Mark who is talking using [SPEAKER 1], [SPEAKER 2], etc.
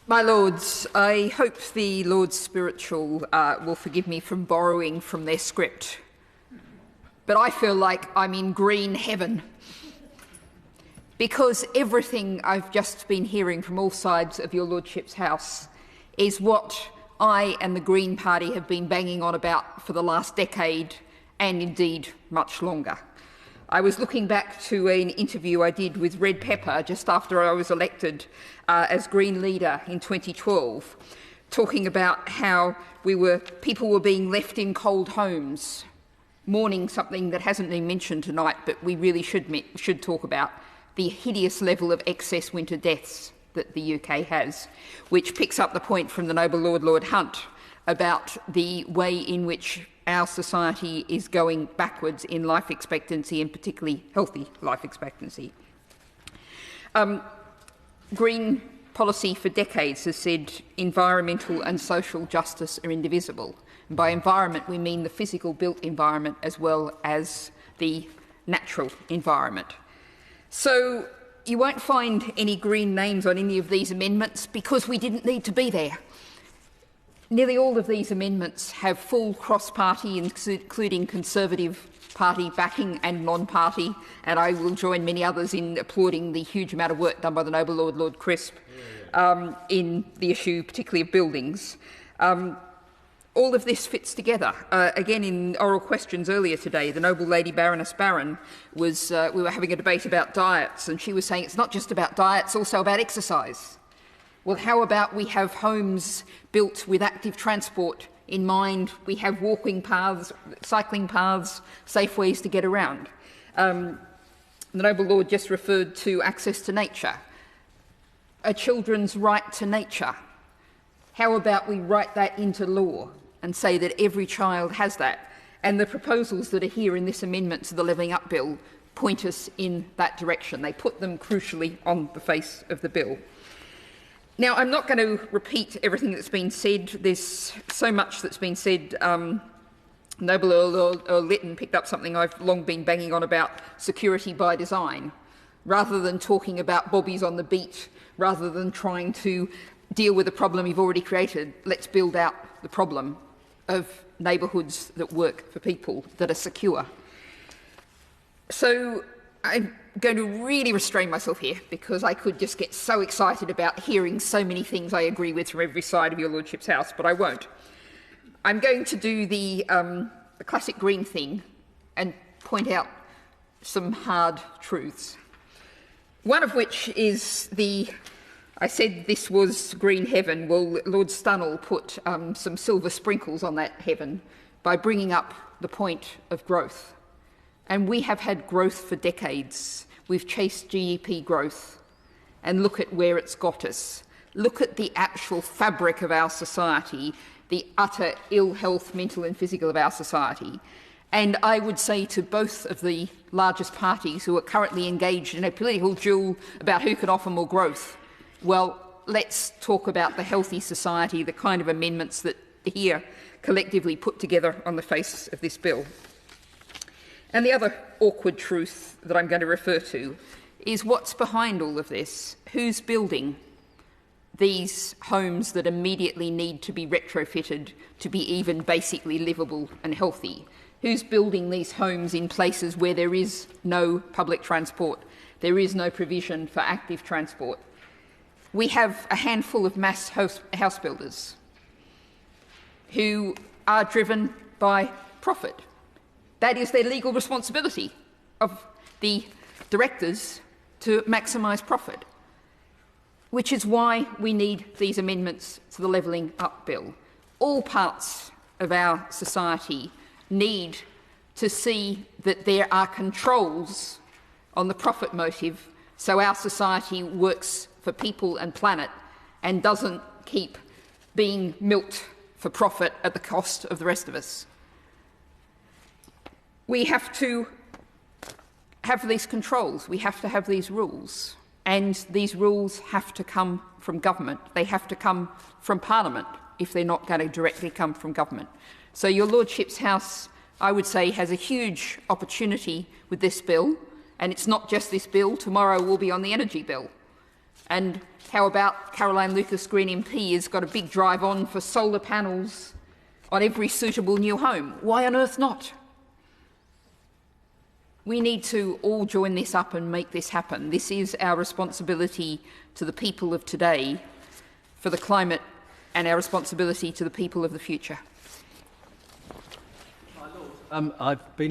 [SPEAKER 1] My Lords, I hope the Lords Spiritual will forgive me from borrowing from their script, but I feel like I'm in green heaven, because everything I've just been hearing from all sides of your Lordship's house is what I and the Green Party have been banging on about for the last decade, and indeed much longer. I was looking back to an interview I did with Red Pepper just after I was elected as Green leader in 2012, talking about how people were being left in cold homes, mourning something that hasn't been mentioned tonight, but we really should talk about, the hideous level of excess winter deaths that the UK has, which picks up the point from the Noble Lord Hunt about the way in which our society is going backwards in life expectancy, and particularly healthy life expectancy. Green policy for decades has said environmental and social justice are indivisible. And by environment, we mean the physical built environment as well as the natural environment. So you won't find any green names on any of these amendments because we didn't need to be there. Nearly all of these amendments have full cross-party, including Conservative Party backing and non-party, and I will join many others in applauding the huge amount of work done by the Noble Lord Crisp in the issue, particularly of buildings. All of this fits together. Again, in oral questions earlier today, the Noble Lady Baroness Barron we were having a debate about diets, and she was saying it's not just about diet, it's also about exercise. Well, how about we have homes built with active transport in mind? We have walking paths, cycling paths, safe ways to get around. The Noble Lord just referred to access to nature, a children's right to nature. How about we write that into law and say that every child has that? And the proposals that are here in this amendment to the Levelling Up Bill point us in that direction. They put them crucially on the face of the bill. Now, I'm not going to repeat everything that's been said. There's so much that's been said. Noble Earl Lytton picked up something I've long been banging on about, security by design. Rather than talking about bobbies on the beat, rather than trying to deal with the problem you've already created, let's build out the problem of neighbourhoods that work for people, that are secure. So I'm going to really restrain myself here because I could just get so excited about hearing so many things I agree with from every side of your Lordship's house, but I won't. I'm going to do the classic Green thing and point out some hard truths. One of which is I said this was green heaven. Well, Lord Stunnell put some silver sprinkles on that heaven by bringing up the point of growth. And we have had growth for decades. We've chased GDP growth, and look at where it's got us. Look at the actual fabric of our society, the utter ill health, mental and physical, of our society. And I would say to both of the largest parties who are currently engaged in a political duel about who can offer more growth, well, let's talk about the healthy society, the kind of amendments that are here collectively put together on the face of this bill. And the other awkward truth that I'm going to refer to is what's behind all of this. Who's building these homes that immediately need to be retrofitted to be even basically livable and healthy? Who's building these homes in places where there is no public transport, there is no provision for active transport? We have a handful of mass house builders who are driven by profit. That is their legal responsibility of the directors to maximise profit, which is why we need these amendments to the Levelling Up Bill. All parts of our society need to see that there are controls on the profit motive so our society works for people and planet and doesn't keep being milked for profit at the cost of the rest of us. We have to have these controls, we have to have these rules, and these rules have to come from government. They have to come from Parliament if they're not going to directly come from government. So your Lordship's house, I would say, has a huge opportunity with this bill, and it's not just this bill. Tomorrow will be on the energy bill. And how about Caroline Lucas, Green MP, has got a big drive on for solar panels on every suitable new home? Why on earth not? We need to all join this up and make this happen. This is our responsibility to the people of today for the climate, and our responsibility to the people of the future.
[SPEAKER 2] I've been